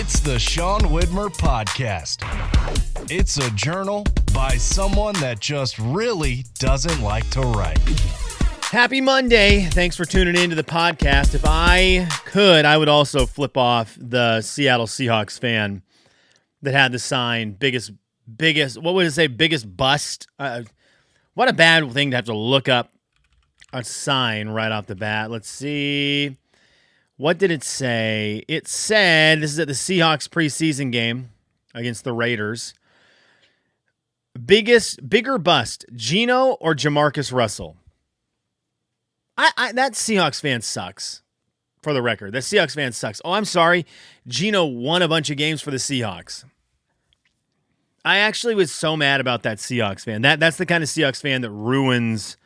It's the Sean Widmer Podcast. It's a journal by someone that just really doesn't like to write. Happy Monday. Thanks for tuning in to the podcast. If I could, I would also flip off the Seattle Seahawks fan that had the sign, biggest, what would it say, biggest bust? What a bad thing to have to look up a sign right off the bat. Let's see. What did it say? It said, this is at the Seahawks preseason game against the Raiders. Bigger bust, Geno or Jamarcus Russell? That Seahawks fan sucks, for the record. That Seahawks fan sucks. Oh, I'm sorry. Geno won a bunch of games for the Seahawks. I actually was so mad about that Seahawks fan. That's the kind of Seahawks fan that ruins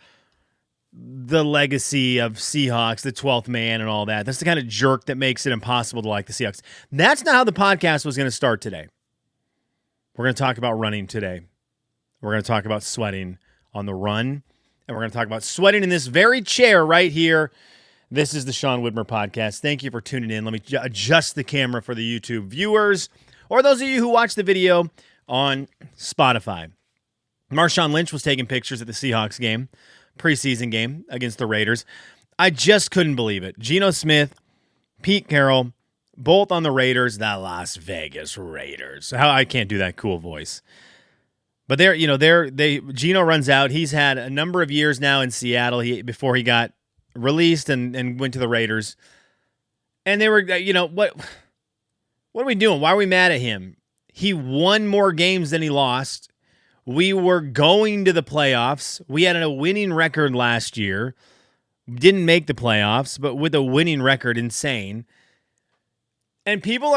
the legacy of Seahawks, the 12th man and all that. That's the kind of jerk that makes it impossible to like the Seahawks. That's not how the podcast was going to start today. We're going to talk about running today. We're going to talk about sweating on the run. And we're going to talk about sweating in this very chair right here. This is the Sean Widmer Podcast. Thank you for tuning in. Let me adjust the camera for the YouTube viewers or those of you who watch the video on Spotify. Marshawn Lynch was taking pictures at the Seahawks game. Preseason game against the Raiders. I just couldn't believe it. Geno Smith, Pete Carroll, both on the Raiders, the Las Vegas Raiders. How I can't do that cool voice. But Geno runs out. He's had a number of years now in Seattle before he got released and went to the Raiders. And they were, what are we doing? Why are we mad at him? He won more games than he lost. We were going to the playoffs. We had a winning record last year. Didn't make the playoffs, but with a winning record, insane. And people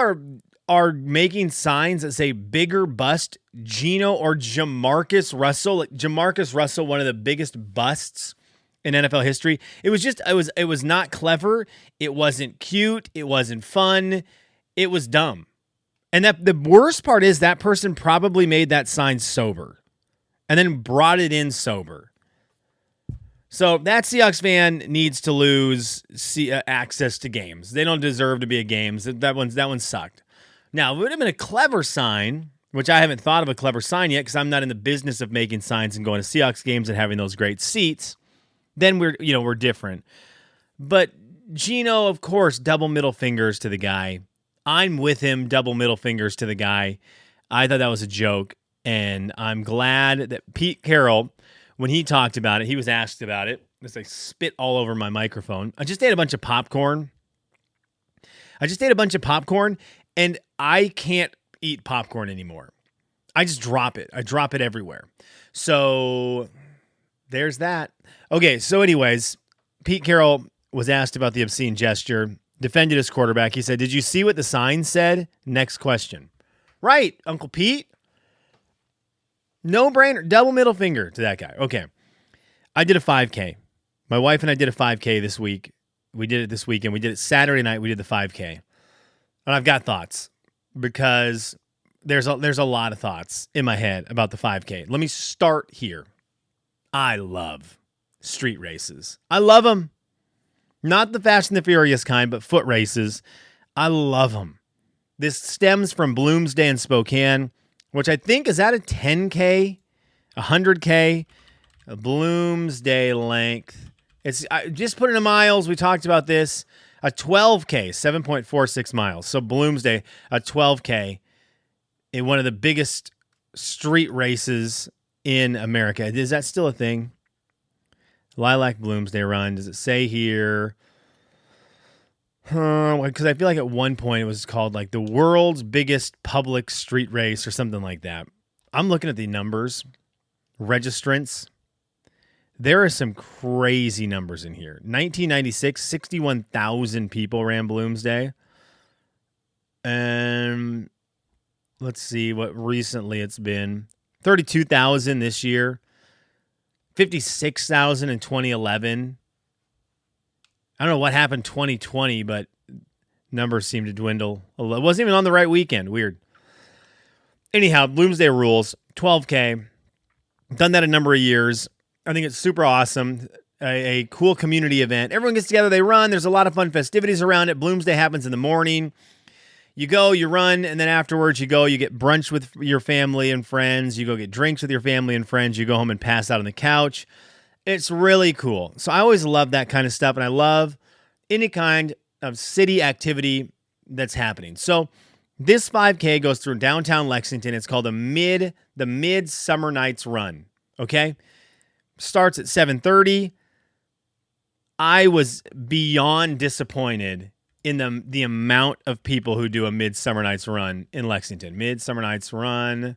are making signs that say bigger bust, Geno or Jamarcus Russell. Like Jamarcus Russell, one of the biggest busts in NFL history. It was not clever. It wasn't cute. It wasn't fun. It was dumb. And the worst part is that person probably made that sign sober and then brought it in sober. So that Seahawks fan needs to lose access to games. They don't deserve to be at games. That one sucked. Now, it would have been a clever sign, which I haven't thought of a clever sign yet because I'm not in the business of making signs and going to Seahawks games and having those great seats. Then we're different. But Geno, of course, double middle fingers to the guy. I'm with him, double middle fingers to the guy. I thought that was a joke, and I'm glad that Pete Carroll, when he talked about it, he was asked about it. It's like spit all over my microphone. I just ate a bunch of popcorn. And I can't eat popcorn anymore. I just drop it. I drop it everywhere. So there's that. Okay, so anyways, Pete Carroll was asked about the obscene gesture. Defended his quarterback. He said, "Did you see what the sign said?" Next question. Right, Uncle Pete. No brainer. Double middle finger to that guy. Okay. I did a 5K. My wife and I did a 5K this week. We did it this weekend. We did it Saturday night. We did the 5K. And I've got thoughts because there's a lot of thoughts in my head about the 5K. Let me start here. I love street races. I love them. Not the Fast and the Furious kind, but foot races. I love them. This stems from Bloomsday and Spokane, which I think is that a 10K, 100K, a Bloomsday length. It's just put it in miles. We talked about this. A 12K, 7.46 miles. So Bloomsday, a 12K, in one of the biggest street races in America. Is that still a thing? Lilac Bloomsday Run. Does it say here? Because I feel like at one point it was called like the world's biggest public street race or something like that. I'm looking at the numbers. Registrants. There are some crazy numbers in here. 1996, 61,000 people ran Bloomsday. And let's see what recently it's been. 32,000 this year. 56,000 in 2011. I don't know what happened 2020, but numbers seem to dwindle. It wasn't even on the right weekend. Weird. Anyhow, Bloomsday rules. 12K. Done that a number of years. I think it's super awesome. A cool community event. Everyone gets together. They run. There's a lot of fun festivities around it. Bloomsday happens in the morning. You go, you run, and then afterwards you go, you get brunch with your family and friends. You go get drinks with your family and friends. You go home and pass out on the couch. It's really cool. So I always love that kind of stuff, and I love any kind of city activity that's happening. So this 5K goes through downtown Lexington. It's called the Midsummer Nights Run. Okay? Starts at 7:30. I was beyond disappointed in the amount of people who do a Midsummer Nights Run in Lexington. Midsummer Nights Run.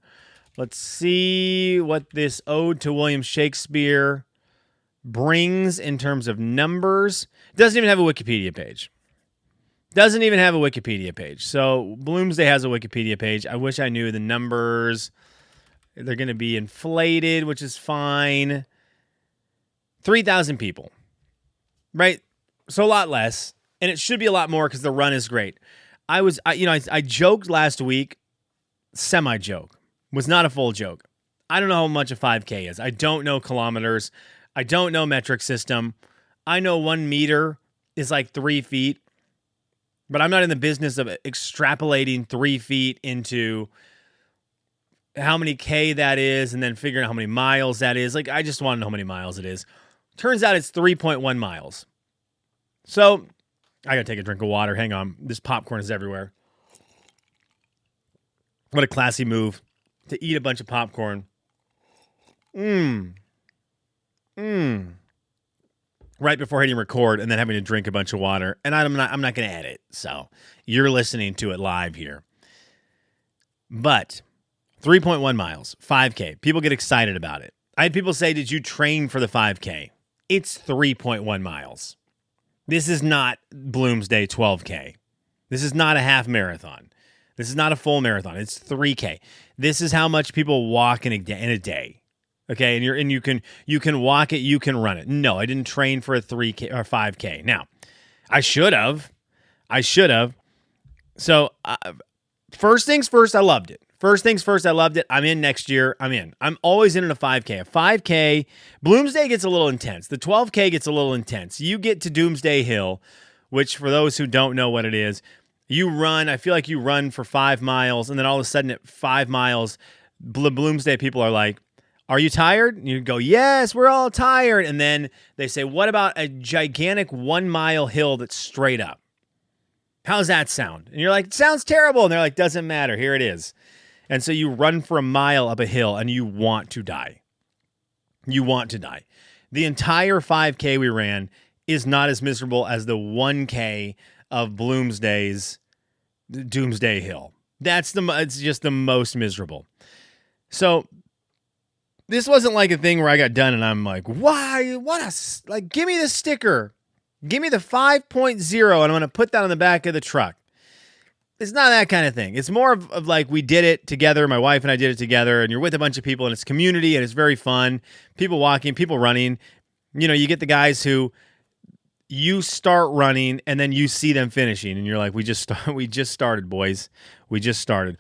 Let's see what this ode to William Shakespeare brings in terms of numbers. Doesn't even have a Wikipedia page. So Bloomsday has a Wikipedia page. I wish I knew the numbers. They're going to be inflated, which is fine. 3,000 people, right? So a lot less. And it should be a lot more because the run is great. I joked last week, semi-joke, was not a full joke. I don't know how much a 5K is. I don't know kilometers. I don't know metric system. I know 1 meter is like 3 feet, but I'm not in the business of extrapolating 3 feet into how many K that is and then figuring out how many miles that is. Like, I just want to know how many miles it is. Turns out it's 3.1 miles. So I got to take a drink of water. Hang on. This popcorn is everywhere. What a classy move to eat a bunch of popcorn. Right before hitting record and then having to drink a bunch of water. And I'm not going to edit. So you're listening to it live here. But 3.1 miles, 5K. People get excited about it. I had people say, did you train for the 5K? It's 3.1 miles. This is not Bloomsday 12K. This is not a half marathon. This is not a full marathon. It's 3K. This is how much people walk in a day. Okay, and you can walk it, you can run it. No, I didn't train for a 3K or 5K. Now, I should have. So, first things first, I loved it. I'm in next year. I'm always in a 5K. A 5K, Bloomsday gets a little intense. The 12K gets a little intense. You get to Doomsday Hill, which for those who don't know what it is, you run, I feel like you run for 5 miles, and then all of a sudden at 5 miles, Bloomsday people are like, are you tired? And you go, yes, we're all tired. And then they say, what about a gigantic 1 mile hill that's straight up? How's that sound? And you're like, it sounds terrible. And they're like, doesn't matter. Here it is. And so you run for a mile up a hill and you want to die. The entire 5K we ran is not as miserable as the 1K of Bloomsday's Doomsday Hill. It's just the most miserable. So this wasn't like a thing where I got done and I'm like, why? Give me the sticker. Give me the 5.0 and I'm going to put that on the back of the truck. It's not that kind of thing. It's more of like we did it together. My wife and I did it together, and you're with a bunch of people, and it's community, and it's very fun. People walking, people running. You get the guys who you start running, and then you see them finishing, and you're like, we just started, boys. We just started.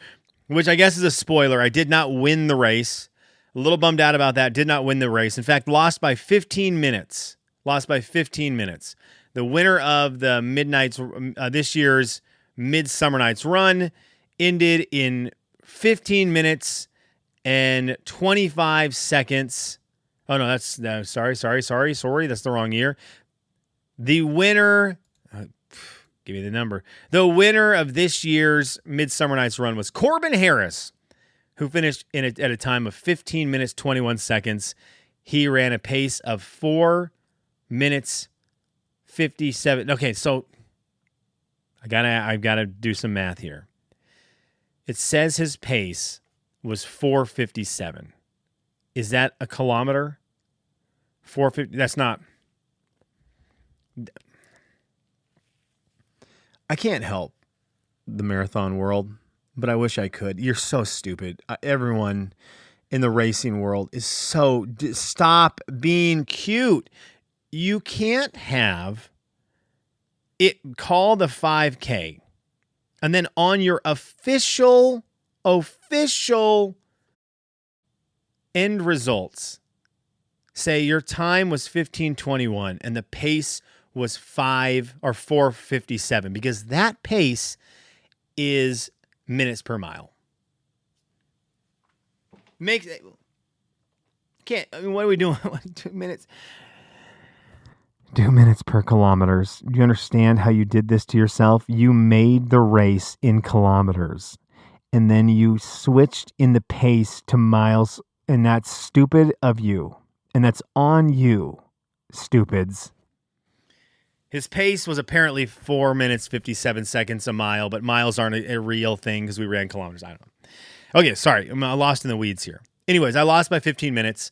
Which I guess is a spoiler. I did not win the race. A little bummed out about that. Did not win the race. In fact, lost by 15 minutes. The winner of the this year's Midsummer Nights Run ended in 15 minutes and 25 seconds. Oh, no, sorry. That's the wrong year. The winner, give me the number. The winner of this year's Midsummer Nights Run was Corbin Harris, who finished at a time of 15 minutes, 21 seconds. He ran a pace of 4 minutes, 57. Okay, so I've gotta do some math here. It says his pace was 4:57. Is that a kilometer? 4:50. That's not. I can't help the marathon world, but I wish I could. You're so stupid. Everyone in the racing world is so. Stop being cute. You can't have it called a 5K, and then on your official end results, say your time was 15:21 and the pace was 4:57, because that pace is minutes per mile. What are we doing? 2 minutes. 2 minutes per kilometers. Do you understand how you did this to yourself? You made the race in kilometers, and then you switched in the pace to miles, and that's stupid of you, and that's on you, stupids. His pace was apparently 4 minutes, 57 seconds a mile, but miles aren't a real thing because we ran kilometers. I don't know. Okay, sorry. I'm lost in the weeds here. Anyways, I lost by 15 minutes.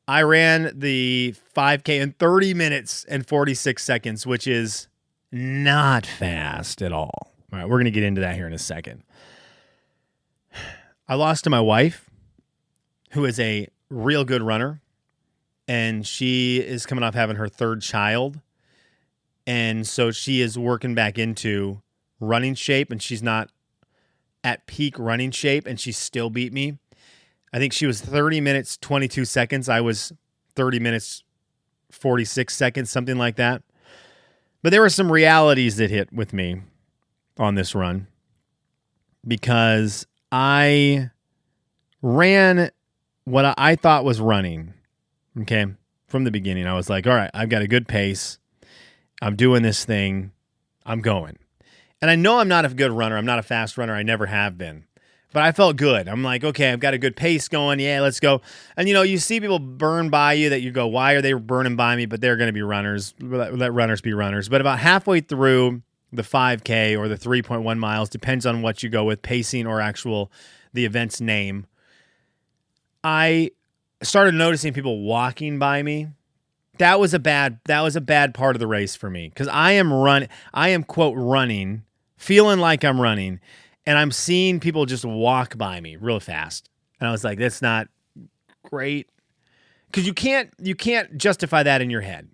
I ran the 5K in 30 minutes and 46 seconds, which is not fast at all. All right, we're going to get into that here in a second. I lost to my wife, who is a real good runner, and she is coming off having her third child. And so she is working back into running shape, and she's not at peak running shape, and she still beat me. I think she was 30 minutes, 22 seconds. I was 30 minutes, 46 seconds, something like that. But there were some realities that hit with me on this run because I ran what I thought was running, okay? From the beginning, I was like, all right, I've got a good pace. I'm doing this thing. I'm going. And I know I'm not a good runner. I'm not a fast runner. I never have been. But I felt good. I'm like, okay, I've got a good pace going. Yeah, let's go. And, you see people burn by you that you go, why are they burning by me? But they're going to be runners. Let runners be runners. But about halfway through the 5K or the 3.1 miles, depends on what you go with, pacing or the event's name, I started noticing people walking by me. That was a bad part of the race for me because I am quote running, feeling like I'm running. And I'm seeing people just walk by me real fast. And I was like, that's not great. Because you can't justify that in your head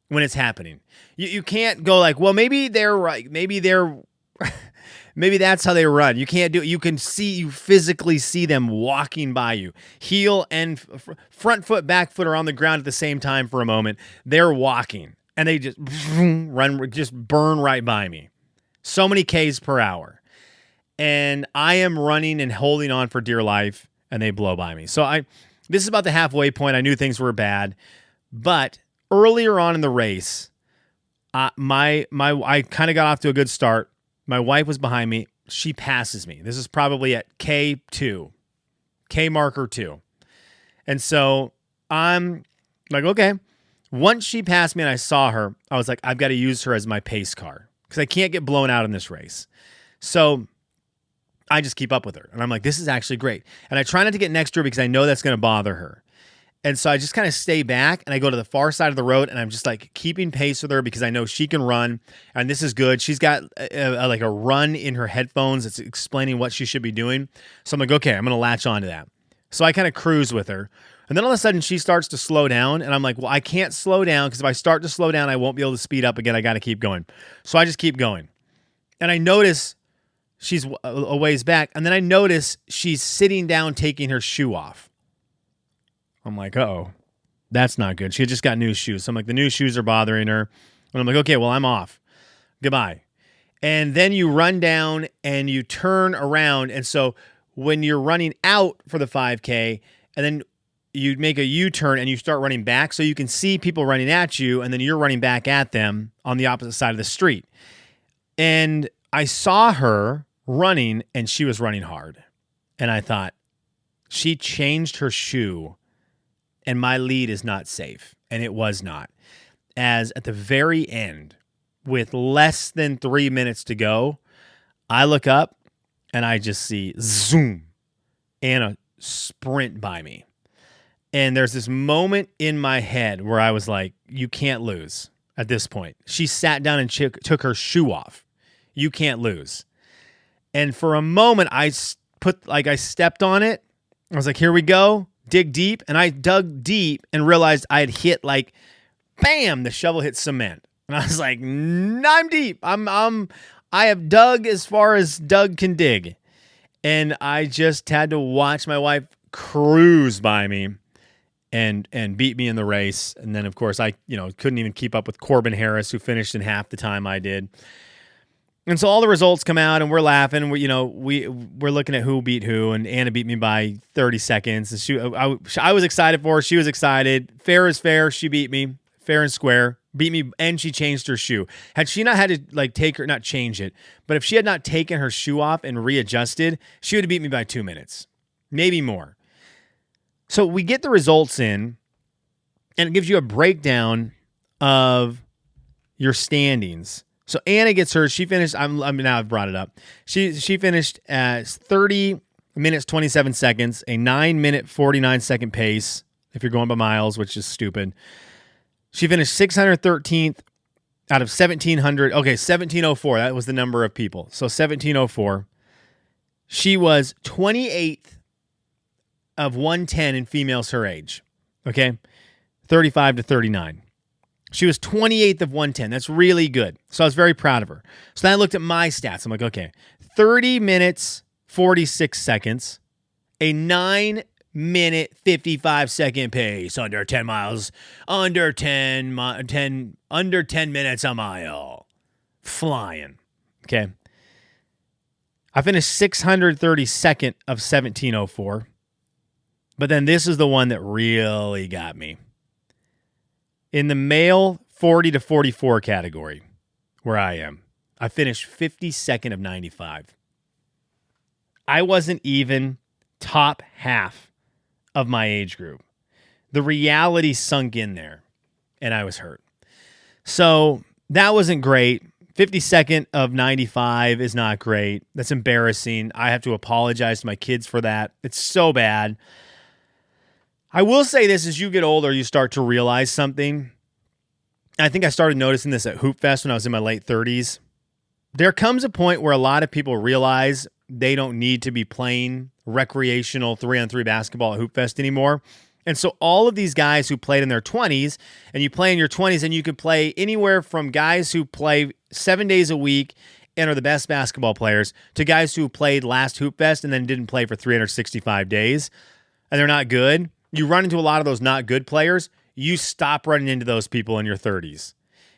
when it's happening. You can't go like, well, maybe they're right. Maybe that's how they run. You can't do it. You physically see them walking by you. Heel and front foot, back foot are on the ground at the same time for a moment. They're walking. And they just burn right by me. So many Ks per hour. And I am running and holding on for dear life, and they blow by me. So this is about the halfway point. I knew things were bad, but earlier on in the race, I kind of got off to a good start. My wife was behind me. She passes me. This is probably at K2, K marker 2. And so I'm like, okay. Once she passed me and I saw her, I was like, I've got to use her as my pace car because I can't get blown out in this race. So I just keep up with her. And I'm like, this is actually great. And I try not to get next to her because I know that's going to bother her. And so I just kind of stay back and I go to the far side of the road and I'm just like keeping pace with her because I know she can run and this is good. She's got like a run in her headphones that's explaining what she should be doing. So I'm like, okay, I'm going to latch onto that. So I kind of cruise with her. And then all of a sudden she starts to slow down and I'm like, well, I can't slow down because if I start to slow down, I won't be able to speed up again. I got to keep going. So I just keep going. And I notice she's a ways back. And then I notice she's sitting down taking her shoe off. I'm like, uh-oh, that's not good. She had just got new shoes. So I'm like, the new shoes are bothering her. And I'm like, okay, well, I'm off. Goodbye. And then you run down and you turn around. And so when you're running out for the 5K, and then you make a U-turn and you start running back so you can see people running at you, and then you're running back at them on the opposite side of the street. And I saw her running, and she was running hard. And I thought, she changed her shoe, and my lead is not safe. And it was not. As at the very end, with less than 3 minutes to go, I look up, and I just see zoom, and a sprint by me. And there's this moment in my head where I was like, you can't lose at this point. She sat down and took her shoe off. You can't lose. And for a moment, I stepped on it. I was like, here we go. Dig deep. And I dug deep and realized I had hit bam, the shovel hit cement. And I was like, I'm deep. I have dug as far as Doug can dig. And I just had to watch my wife cruise by me and beat me in the race. And then, of course, I couldn't even keep up with Corbin Harris, who finished in half the time I did. And so all the results come out, and we're laughing. We're looking at who beat who, and Anna beat me by 30 seconds. And I was excited for her. She was excited. Fair is fair. She beat me fair and square. Beat me, and she changed her shoe. Had she not had to not change it, but if she had not taken her shoe off and readjusted, she would have beat me by 2 minutes, maybe more. So we get the results in, and it gives you a breakdown of your standings. So Anna gets hers. She finished. Now I've brought it up. She finished at 30 minutes 27 seconds, a 9-minute 49-second pace. If you're going by miles, which is stupid. She finished 613th out of 1,700. Okay, 1,704. That was the number of people. So 1,704. She was 28th of 110 in females her age. Okay, 35 to 39. She was 28th of 110. That's really good. So I was very proud of her. So then I looked at my stats. I'm like, okay, 30 minutes, 46 seconds, a 9-minute, 55-second pace, under 10 miles, under 10 minutes a mile. Flying. Okay. I finished 632nd of 1,704. But then this is the one that really got me. In the male 40 to 44 category, where I am, I finished 52nd of 95. I wasn't even top half of my age group. The reality sunk in there, and I was hurt. So that wasn't great. 52nd of 95 is not great. That's embarrassing. I have to apologize to my kids for that. It's so bad. I will say this, as you get older, you start to realize something. I think I started noticing this at Hoop Fest when I was in my late 30s. There comes a point where a lot of people realize they don't need to be playing recreational 3-on-3 basketball at Hoop Fest anymore. And so all of these guys who played in their 20s, and you play in your 20s, and you could play anywhere from guys who play 7 days a week and are the best basketball players to guys who played last Hoop Fest and then didn't play for 365 days, and they're not good. You run into a lot of those not good players. You stop running into those people in your 30s.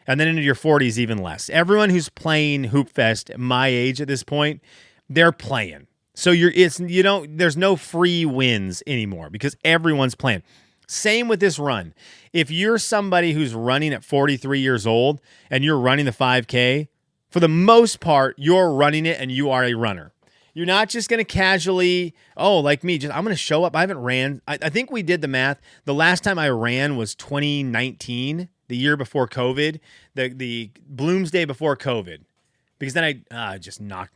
And then into your 40s, even less. Everyone who's playing Hoop Fest at my age at this point, they're playing. So there's no free wins anymore because everyone's playing. Same with this run. If you're somebody who's running at 43 years old and you're running the 5K, for the most part, you're running it and you are a runner. You're not just going to casually, like me, I'm going to show up. I haven't ran. I think we did the math. The last time I ran was 2019, the year before COVID, the Bloomsday before COVID. Because then I just knocked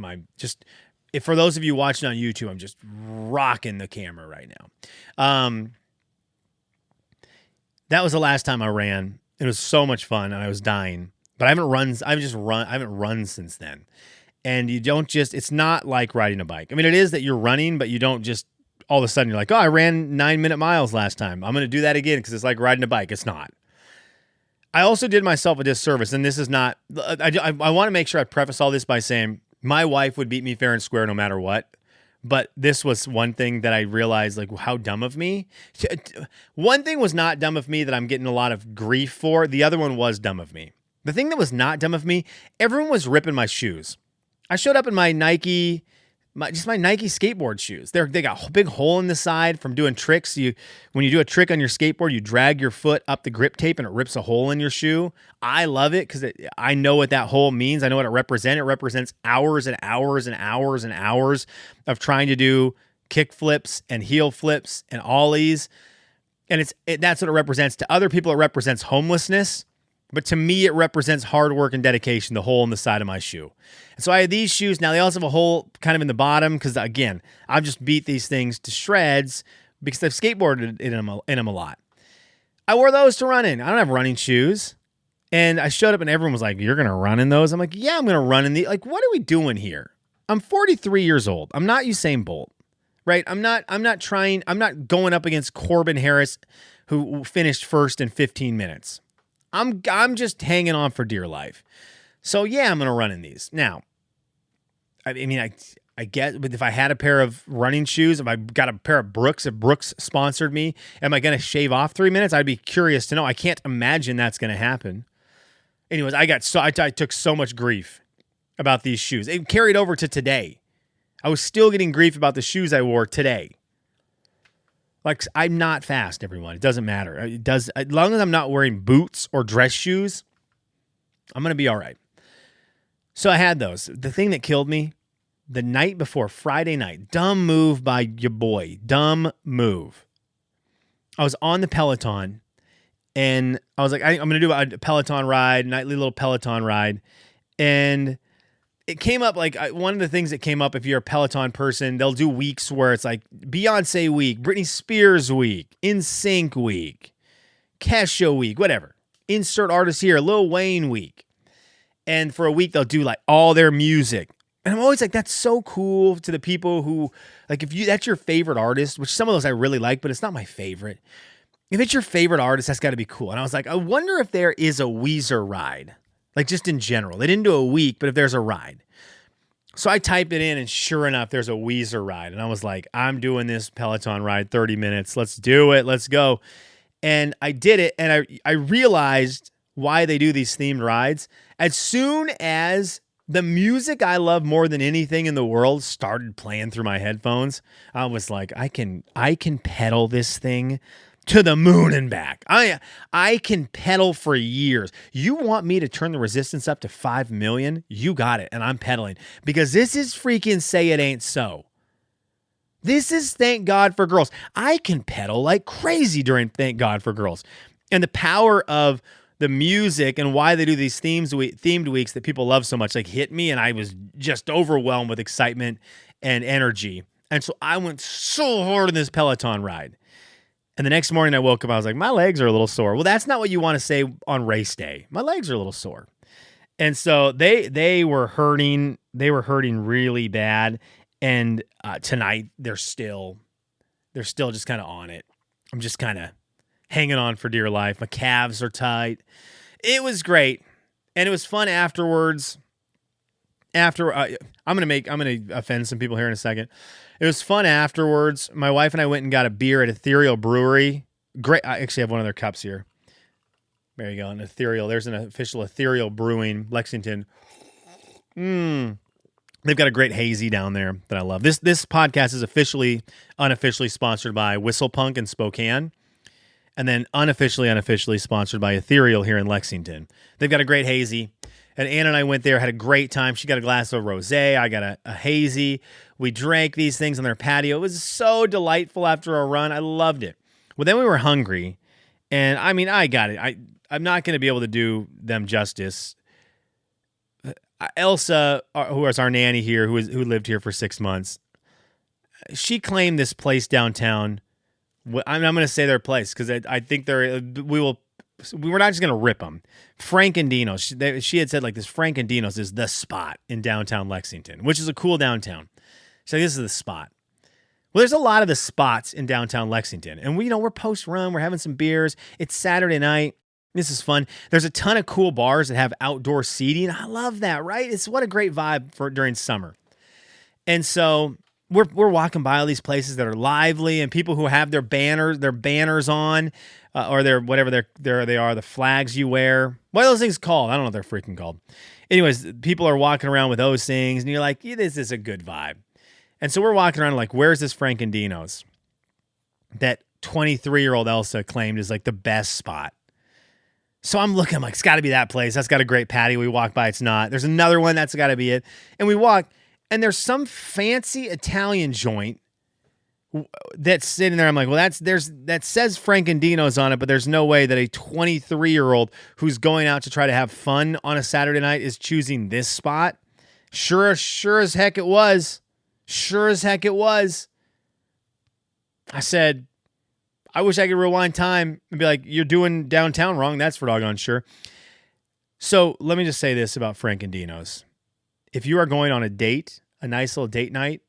if for those of you watching on YouTube, I'm just rocking the camera right now. That was the last time I ran. It was so much fun and I was dying. But I haven't run since then. And you don't it's not like riding a bike. I mean, it is that you're running, but you don't just all of a sudden you're like, I ran 9-minute miles last time. I'm going to do that again because it's like riding a bike. It's not. I also did myself a disservice, and this is not, I want to make sure I preface all this by saying my wife would beat me fair and square no matter what. But this was one thing that I realized, like, how dumb of me. One thing was not dumb of me that I'm getting a lot of grief for. The other one was dumb of me. The thing that was not dumb of me, everyone was ripping my shoes. I showed up in my Nike skateboard shoes. They got a big hole in the side from doing tricks. When you do a trick on your skateboard, you drag your foot up the grip tape and it rips a hole in your shoe. I love it because I know what that hole means. I know what it represents. It represents hours and hours and hours and hours of trying to do kick flips and heel flips and ollies. And that's what it represents. To other people, it represents homelessness. But to me, it represents hard work and dedication, the hole in the side of my shoe. And so I had these shoes. Now, they also have a hole kind of in the bottom because, again, I've just beat these things to shreds because I've skateboarded in them a lot. I wore those to run in. I don't have running shoes. And I showed up and everyone was like, you're going to run in those? I'm like, yeah, I'm going to run in these. Like, what are we doing here? I'm 43 years old. I'm not Usain Bolt, right? I'm not going up against Corbin Harris, who finished first in 15 minutes. I'm just hanging on for dear life. So yeah, I'm going to run in these. Now, I mean, I get, but if I had a pair of running shoes, if I got a pair of Brooks, if Brooks sponsored me, am I going to shave off 3 minutes? I'd be curious to know. I can't imagine that's going to happen. Anyways, I took so much grief about these shoes. It carried over to today. I was still getting grief about the shoes I wore today. Like, I'm not fast, everyone. It doesn't matter. As long as I'm not wearing boots or dress shoes, I'm going to be all right. So I had those. The thing that killed me, the night before, Friday night, dumb move by your boy. Dumb move. I was on the Peloton, and I was like, I'm going to do a Peloton ride, nightly little Peloton ride. And it came up, like, one of the things that came up, if you're a Peloton person, they'll do weeks where it's like Beyonce week, Britney Spears week, NSYNC week, Kesha week, whatever. Insert artist here, Lil Wayne week. And for a week, they'll do like all their music. And I'm always like, that's so cool to the people who, like, if that's your favorite artist, which some of those I really like, but it's not my favorite. If it's your favorite artist, that's got to be cool. And I was like, I wonder if there is a Weezer ride. Like, just in general. They didn't do a week, but if there's a ride. So I typed it in, and sure enough, there's a Weezer ride. And I was like, I'm doing this Peloton ride, 30 minutes. Let's do it. Let's go. And I did it, and I realized why they do these themed rides. As soon as the music I love more than anything in the world started playing through my headphones, I was like, I can pedal this thing to the moon and back. I can pedal for years. You want me to turn the resistance up to 5 million? You got it. And I'm pedaling because this is freaking Say It Ain't So. This is Thank God for Girls. I can pedal like crazy during Thank God for Girls. And the power of the music and why they do these themed weeks that people love so much, like, hit me, and I was just overwhelmed with excitement and energy. And so I went so hard in this Peloton ride. And the next morning I woke up, I was like, my legs are a little sore. Well, that's not what you want to say on race day. My legs are a little sore. And so they were hurting. They were hurting really bad. And tonight they're still just kind of on it. I'm just kind of hanging on for dear life. My calves are tight. It was great. And it was fun afterwards. I'm going to offend some people here in a second. It was fun afterwards. My wife and I went and got a beer at Ethereal Brewery. Great. I actually have one of their cups here. There you go. An Ethereal. There's an official Ethereal Brewing, Lexington. They've got a great hazy down there that I love. This podcast is unofficially sponsored by Whistle Punk in Spokane. And then unofficially sponsored by Ethereal here in Lexington. They've got a great hazy. And Anna and I went there, had a great time. She got a glass of rosé. I got a hazy. We drank these things on their patio. It was so delightful after a run. I loved it. Well, then we were hungry. And, I mean, I got it. I'm not going to be able to do them justice. Elsa, who is our nanny here, who lived here for 6 months, she claimed this place downtown. I'm going to say their place because I think we're not just going to rip them. Frank and Dino's. She had said, like, this Frank and Dino's is the spot in downtown Lexington, which is a cool downtown. She's like, this is the spot. Well, there's a lot of the spots in downtown Lexington. And we're post-run. We're having some beers. It's Saturday night. This is fun. There's a ton of cool bars that have outdoor seating. I love that, right? It's what a great vibe for during summer. And so we're walking by all these places that are lively and people who have their banners on, or their whatever they are, the flags you wear. What are those things called? I don't know what they're freaking called. Anyways, people are walking around with those things, and you're like, yeah, this is a good vibe. And so we're walking around like, where's this Frank and Dino's that 23-year-old Elsa claimed is like the best spot? So I'm looking, I'm like, it's got to be that place. That's got a great patio. We walk by, it's not. There's another one, that's got to be it. And we walk, and there's some fancy Italian joint that's sitting there. I'm like, well, that says Frank and Dino's on it, but there's no way that a 23-year-old who's going out to try to have fun on a Saturday night is choosing this spot. Sure as heck it was. Sure as heck it was. I said, I wish I could rewind time and be like, you're doing downtown wrong. That's for doggone sure. So let me just say this about Frank and Dino's. If you are going on a date, a nice little date night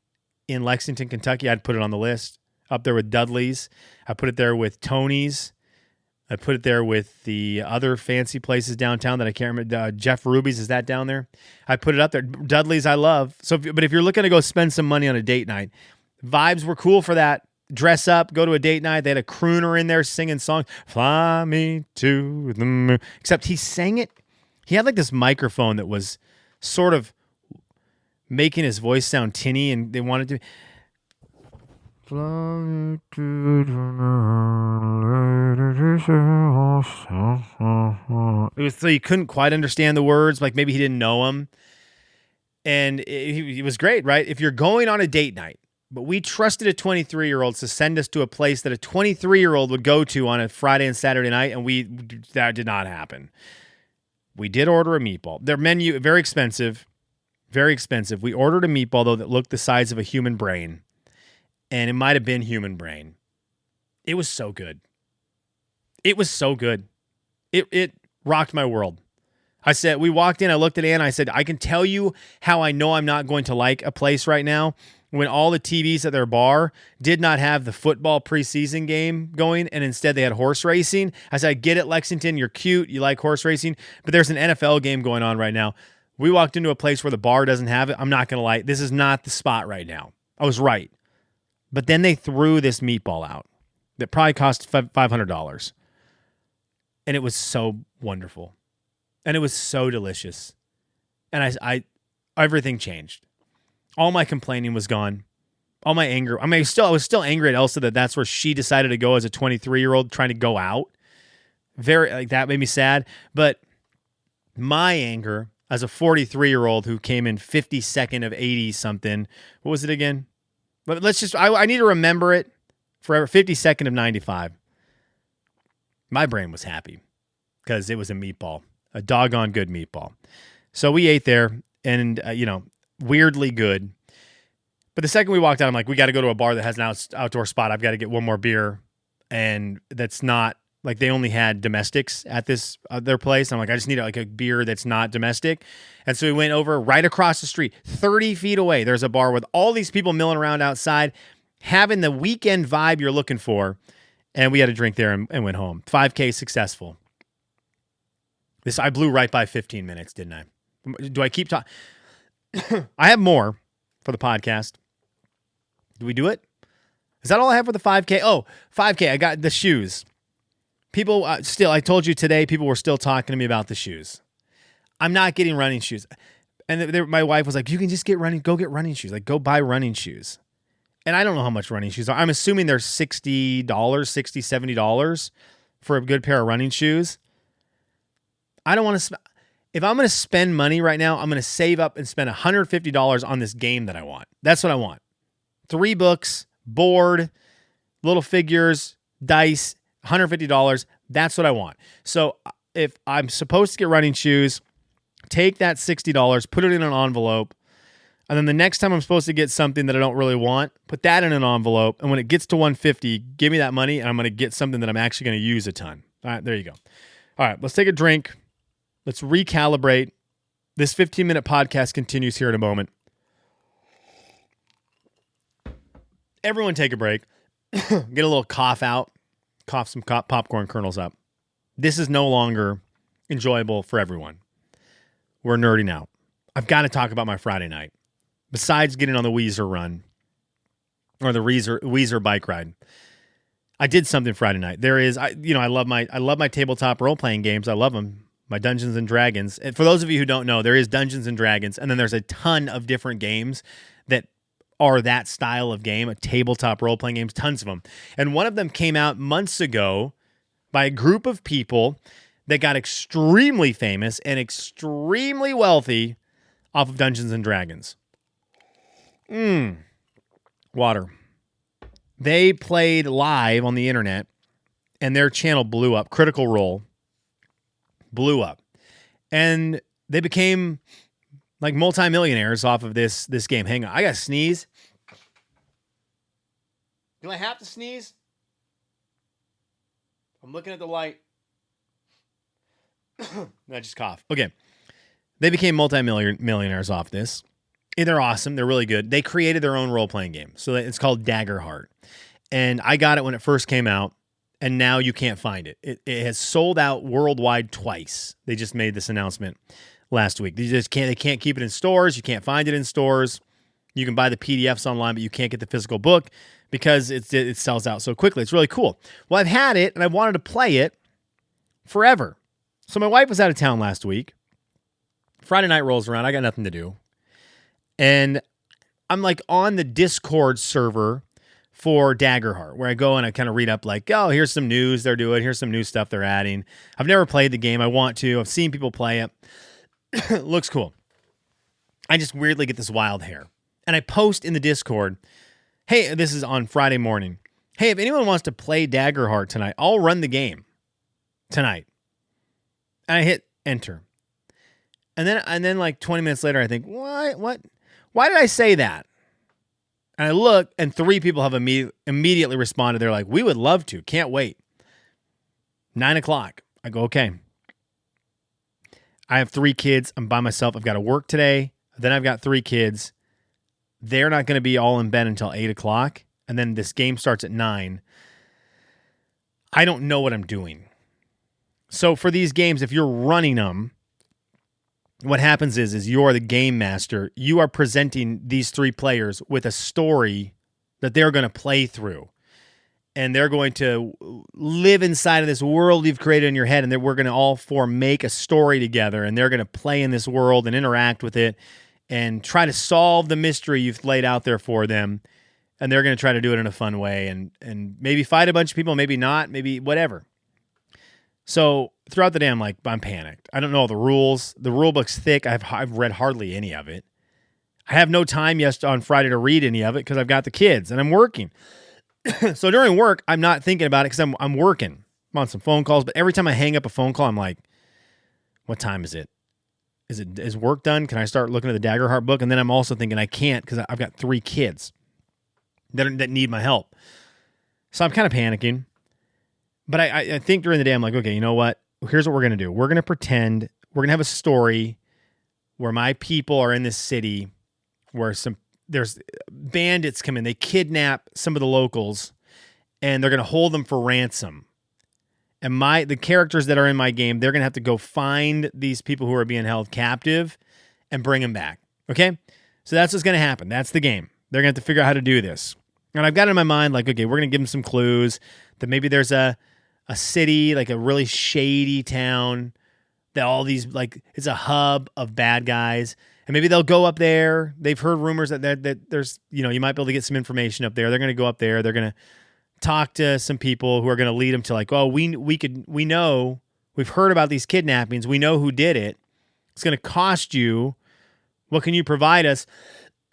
in Lexington, Kentucky, I'd put it on the list. Up there with Dudley's. I put it there with Tony's. I put it there with the other fancy places downtown that I can't remember. Jeff Ruby's, is that down there? I put it up there. Dudley's I love. But if you're looking to go spend some money on a date night, vibes were cool for that. Dress up, go to a date night. They had a crooner in there singing songs. Fly me to the moon. Except he sang it. He had like this microphone that was sort of making his voice sound tinny, and they wanted to. It was so you couldn't quite understand the words, like maybe he didn't know them. And it was great, right? If you're going on a date night, but we trusted a 23-year-old to send us to a place that a 23-year-old would go to on a Friday and Saturday night, and that did not happen. We did order a meatball. Their menu, very expensive, very expensive. We ordered a meatball, though, that looked the size of a human brain, and it might have been human brain. It was so good. It was so good. It rocked my world. We walked in, I looked at Anna, I said, I can tell you how I know I'm not going to like a place right now when all the TVs at their bar did not have the football preseason game going, and instead they had horse racing. I said, I get it, Lexington, you're cute, you like horse racing, but there's an NFL game going on right now. We walked into a place where the bar doesn't have it. I'm not going to lie, this is not the spot right now. I was right. But then they threw this meatball out that probably cost $500. And it was so wonderful. And it was so delicious. And I everything changed. All my complaining was gone. All my anger. I was still angry at Elsa that that's where she decided to go as a 23-year-old trying to go out. That made me sad. But my anger as a 43-year-old who came in 52nd of 80 something. What was it again? But I need to remember it forever. 52nd of 95. My brain was happy because it was a meatball. A doggone good meatball. So we ate there, and, weirdly good. But the second we walked out, I'm like, we got to go to a bar that has an outdoor spot. I've got to get one more beer. And that's not, like, they only had domestics at their place. I'm like, I just need a beer that's not domestic. And so we went over right across the street, 30 feet away. There's a bar with all these people milling around outside, having the weekend vibe you're looking for. And we had a drink there and went home. 5K successful. I blew right by 15 minutes, didn't I? Do I keep talking? I have more for the podcast. Do we do it? Is that all I have for the 5K? Oh, 5K. I got the shoes. People I told you today, people were still talking to me about the shoes. I'm not getting running shoes. And my wife was like, you can just go get running shoes. Like, go buy running shoes. And I don't know how much running shoes are. I'm assuming they're $60, $70 for a good pair of running shoes. I don't want to. If I'm going to spend money right now, I'm going to save up and spend $150 on this game that I want. That's what I want. 3 books, board, little figures, dice, $150. That's what I want. So if I'm supposed to get running shoes, take that $60, put it in an envelope, and then the next time I'm supposed to get something that I don't really want, put that in an envelope, and when it gets to $150, give me that money, and I'm going to get something that I'm actually going to use a ton. All right, there you go. All right, let's take a drink. Let's recalibrate. This 15-minute podcast continues here in a moment. Everyone take a break. Get a little cough out. Cough some popcorn kernels up. This is no longer enjoyable for everyone. We're nerding out. I've got to talk about my Friday night. Besides getting on the Weezer run or the Weezer bike ride, I did something Friday night. I love my tabletop role-playing games. I love them. My Dungeons and Dragons. And for those of you who don't know, there is Dungeons and Dragons, and then there's a ton of different games that are that style of game, a tabletop role-playing games, tons of them. And one of them came out months ago by a group of people that got extremely famous and extremely wealthy off of Dungeons and Dragons. Water. They played live on the internet, and their channel blew up. Critical Role. Blew up. And they became like multimillionaires off of this game. Hang on. I got to sneeze. Do I have to sneeze? I'm looking at the light. I just cough. Okay. They became multimillionaires off this. They're awesome. They're really good. They created their own role-playing game. So it's called Daggerheart. And I got it when it first came out. And now you can't find it. It has sold out worldwide twice. They just made this announcement last week. They can't keep it in stores. You can't find it in stores. You can buy the PDFs online, but you can't get the physical book because it sells out so quickly. It's really cool. Well, I've had it, and I wanted to play it forever. So my wife was out of town last week. Friday night rolls around. I got nothing to do. And I'm like on the Discord server for Daggerheart, where I go and I kind of read up like, oh, here's some news they're doing. Here's some new stuff they're adding. I've never played the game. I want to. I've seen people play it. It looks cool. I just weirdly get this wild hair. And I post in the Discord, hey, this is on Friday morning. Hey, if anyone wants to play Daggerheart tonight, I'll run the game tonight. And I hit enter. And then like 20 minutes later, I think, what? Why did I say that? And I look, and 3 people have immediately responded. They're like, we would love to. Can't wait. 9:00. I go, okay. I have 3 kids. I'm by myself. I've got to work today. Then I've got 3 kids. They're not going to be all in bed until 8:00. And then this game starts at 9. I don't know what I'm doing. So for these games, if you're running them, what happens is you're the game master. You are presenting these 3 players with a story that they're going to play through. And they're going to live inside of this world you've created in your head. And then we're going to all 4 make a story together. And they're going to play in this world and interact with it and try to solve the mystery you've laid out there for them. And they're going to try to do it in a fun way and maybe fight a bunch of people, maybe not, maybe whatever. So throughout the day, I'm panicked. I don't know all the rules. The rule book's thick. I've read hardly any of it. I have no time on Friday to read any of it because I've got the kids and I'm working. So during work, I'm not thinking about it because I'm working. I'm on some phone calls, but every time I hang up a phone call, I'm like, what time is it? Is work done? Can I start looking at the Daggerheart book? And then I'm also thinking I can't because I've got 3 kids that need my help. So I'm kind of panicking. But I think during the day, I'm like, okay, you know what? Here's what we're going to do. We're going to pretend we're going to have a story where my people are in this city where there's bandits come in. They kidnap some of the locals and they're going to hold them for ransom. And the characters that are in my game, they're going to have to go find these people who are being held captive and bring them back. Okay? So that's what's going to happen. That's the game. They're going to have to figure out how to do this. And I've got it in my mind like, okay, we're going to give them some clues that maybe there's a city, like a really shady town that all these, like, it's a hub of bad guys. And maybe they'll go up there. They've heard rumors that there's, you might be able to get some information up there. They're going to go up there. They're going to talk to some people who are going to lead them to like, oh, we know, we've heard about these kidnappings. We know who did it. It's going to cost you. What can you provide us?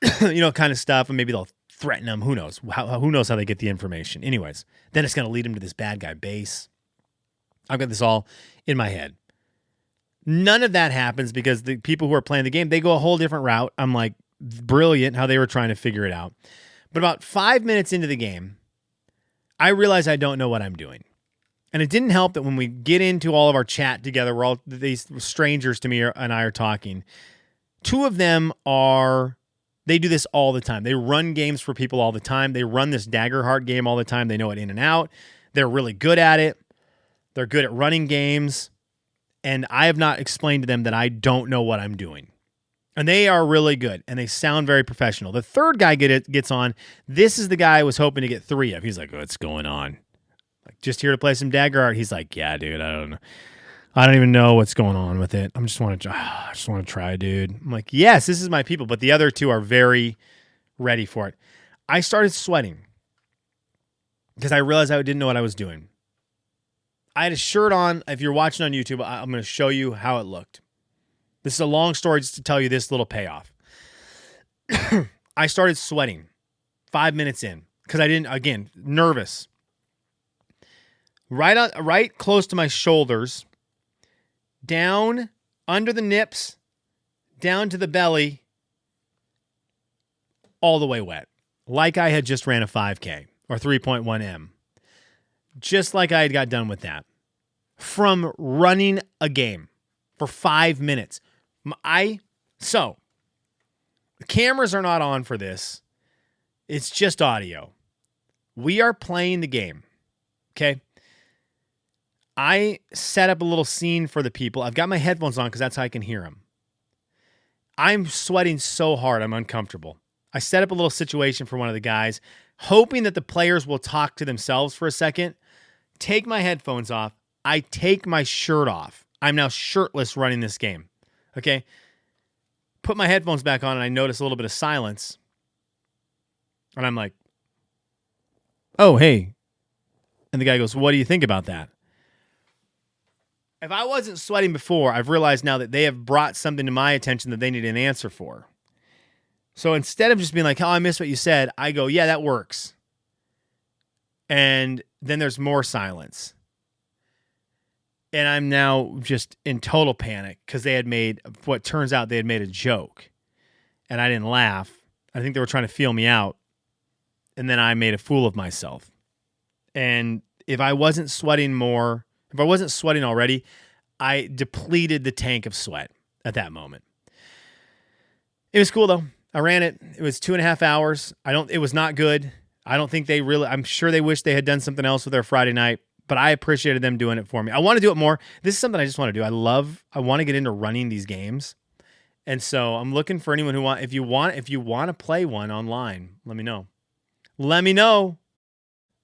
Kind of stuff. And maybe they'll threaten them. Who knows? Who knows how they get the information? Anyways, then it's going to lead them to this bad guy base. I've got this all in my head. None of that happens because the people who are playing the game, they go a whole different route. I'm like, brilliant how they were trying to figure it out. But about 5 minutes into the game, I realize I don't know what I'm doing. And it didn't help that when we get into all of our chat together, we're all these strangers to me and I are talking. 2 of them they do this all the time. They run games for people all the time. They run this Daggerheart game all the time. They know it in and out. They're really good at it. They're good at running games. And I have not explained to them that I don't know what I'm doing. And they are really good. And they sound very professional. The third guy gets on. This is the guy I was hoping to get 3 of. He's like, what's going on? Like, just here to play some Daggerheart. He's like, yeah, dude, I don't know. I don't even know what's going on with it. I just want to try, dude. I'm like, yes, this is my people. But the other 2 are very ready for it. I started sweating because I realized I didn't know what I was doing. I had a shirt on. If you're watching on YouTube, I'm going to show you how it looked. This is a long story just to tell you this little payoff. I started sweating 5 minutes in because I didn't, again, nervous. Right close to my shoulders, down under the nips, down to the belly, all the way wet. Like I had just ran a 5K or 3.1 M. Just like I had got done with that. From running a game for 5 minutes. So, the cameras are not on for this. It's just audio. We are playing the game. Okay? I set up a little scene for the people. I've got my headphones on because that's how I can hear them. I'm sweating so hard, I'm uncomfortable. I set up a little situation for one of the guys, hoping that the players will talk to themselves for a second. Take my headphones off. I take my shirt off. I'm now shirtless running this game. Okay? put my headphones back on and I notice a little bit of silence. And I'm like, oh, hey. And the guy goes, what do you think about that? If I wasn't sweating before, I've realized now that they have brought something to my attention that they need an answer for. So instead of just being like, oh, I missed what you said, I go, yeah, that works. And then there's more silence. And I'm now just in total panic because they had made, what turns out they had made a joke. And I didn't laugh. I think they were trying to feel me out. And then I made a fool of myself. And if I wasn't sweating more, if I wasn't sweating already, I depleted the tank of sweat at that moment. It was cool though. I ran it. It was 2.5 hours. It was not good. I don't think I'm sure they wish they had done something else with their Friday night, but I appreciated them doing it for me. I want to do it more. This is something I just want to do. I want to get into running these games. And so I'm looking for anyone if you want to play one online, let me know. Let me know.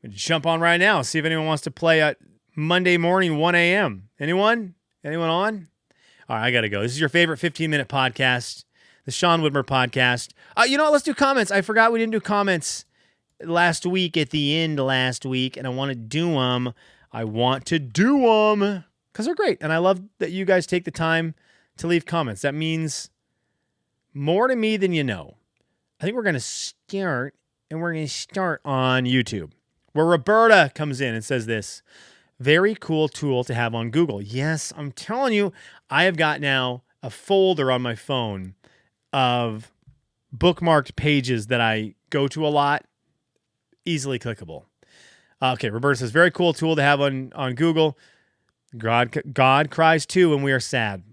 Jump on right now. See if anyone wants to play at Monday morning, 1 a.m. Anyone? Anyone on? All right, I got to go. This is your favorite 15-minute podcast, the Sean Widmer podcast. You know what? Let's do comments. I forgot we didn't do comments last week at the end last week, and I want to do them. I want to do them because they're great, and I love that you guys take the time to leave comments. That means more to me than you know. I think we're going to start on YouTube, where Roberta comes in and says this. Very cool tool to have on Google. Yes, I'm telling you, I have got now a folder on my phone of bookmarked pages that I go to a lot, easily clickable. Okay, Roberta says, very cool tool to have on Google. God cries too when we are sad.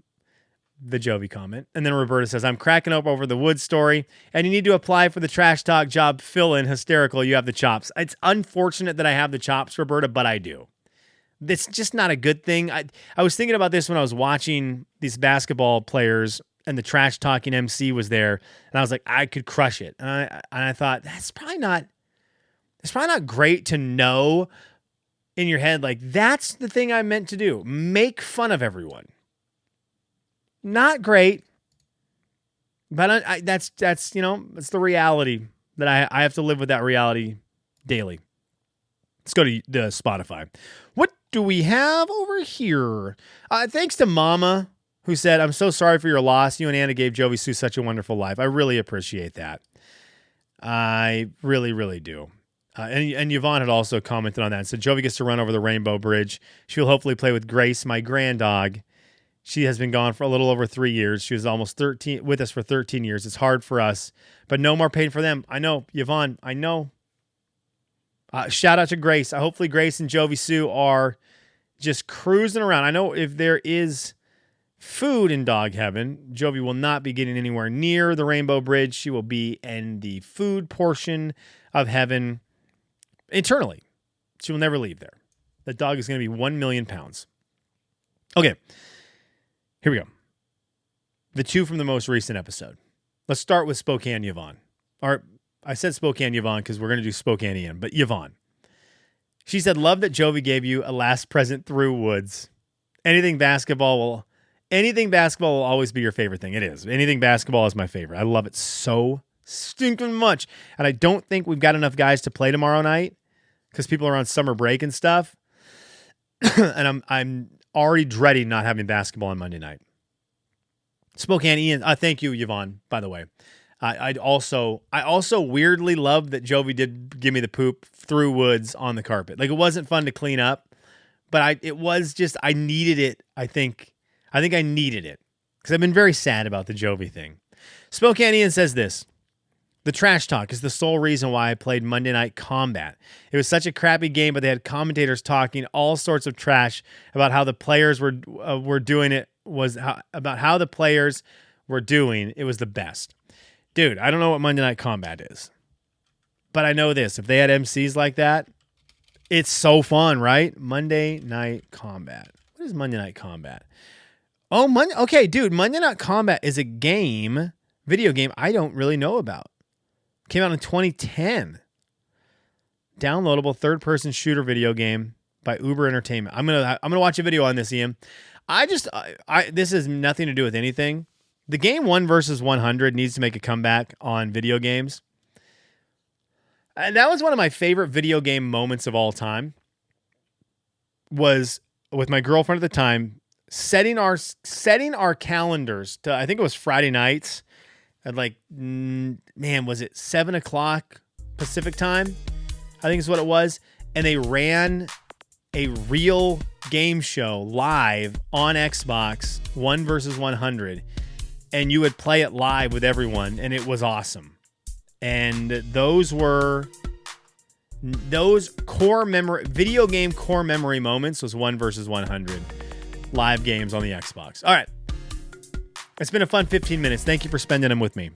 The Jovi comment. And then Roberta says, I'm cracking up over the Wood story, and you need to apply for the trash talk job fill-in. Hysterical, you have the chops. It's unfortunate that I have the chops, Roberta, but I do. It's just not a good thing. I was thinking about this when I was watching these basketball players and the trash talking MC was there, and I was like, I could crush it. And I thought, it's probably not great to know in your head, like, that's the thing I meant to do. Make fun of everyone. Not great. But that's it's the reality that I have to live with, that reality daily. Let's go to the Spotify. What do we have over here? Thanks to Mama, who said, I'm so sorry for your loss. You and Anna gave Jovi Sue such a wonderful life. I really appreciate that. I really, really do. And Yvonne had also commented on that. So Jovi gets to run over the Rainbow Bridge. She'll hopefully play with Grace, my grand dog. She has been gone for a little over 3 years. She was almost 13 with us for 13 years. It's hard for us, but no more pain for them. I know, Yvonne, I know. Shout out to Grace. Hopefully Grace and Jovi Sue are just cruising around. I know if there is food in dog heaven, Jovi will not be getting anywhere near the Rainbow Bridge. She will be in the food portion of heaven eternally. She will never leave there. The dog is going to be 1 million pounds. Okay, here we go. The two from the most recent episode. Let's start with Spokane Yvonne. I said Spokane Yvonne because we're going to do Spokane Ian, but Yvonne. She said, love that Jovi gave you a last present through Woods. Anything basketball will always be your favorite thing. It is. Anything basketball is my favorite. I love it so stinking much. And I don't think we've got enough guys to play tomorrow night because people are on summer break and stuff. And I'm already dreading not having basketball on Monday night. Spokane Ian, thank you, Yvonne, by the way. I also weirdly love that Jovi did give me the poop through Woods on the carpet. Like, it wasn't fun to clean up, but it was just, I needed it. I think I needed it because I've been very sad about the Jovi thing. Spokane Ian says this. The trash talk is the sole reason why I played Monday Night Combat. It was such a crappy game, but they had commentators talking all sorts of trash about how the players were doing it. About how the players were doing. It was the best. Dude, I don't know what Monday Night Combat is, but I know this. If they had MCs like that, it's so fun, right? Monday Night Combat. What is Monday Night Combat? Oh, okay, dude, Monday Night Combat is a video game I don't really know about. Came out in 2010. Downloadable third-person shooter video game by Uber Entertainment. I'm gonna watch a video on this, Ian. This has nothing to do with anything. The game 1 versus 100 needs to make a comeback on video games. And that was one of my favorite video game moments of all time. Was with my girlfriend at the time, setting our calendars to, I think it was Friday nights at like, was it 7:00 Pacific time? I think is what it was. And they ran a real game show live on Xbox, 1 versus 100. And you would play it live with everyone, and it was awesome. And those core memory, video game core memory moments was 1 versus 100 live games on the Xbox. All right. It's been a fun 15 minutes. Thank you for spending them with me.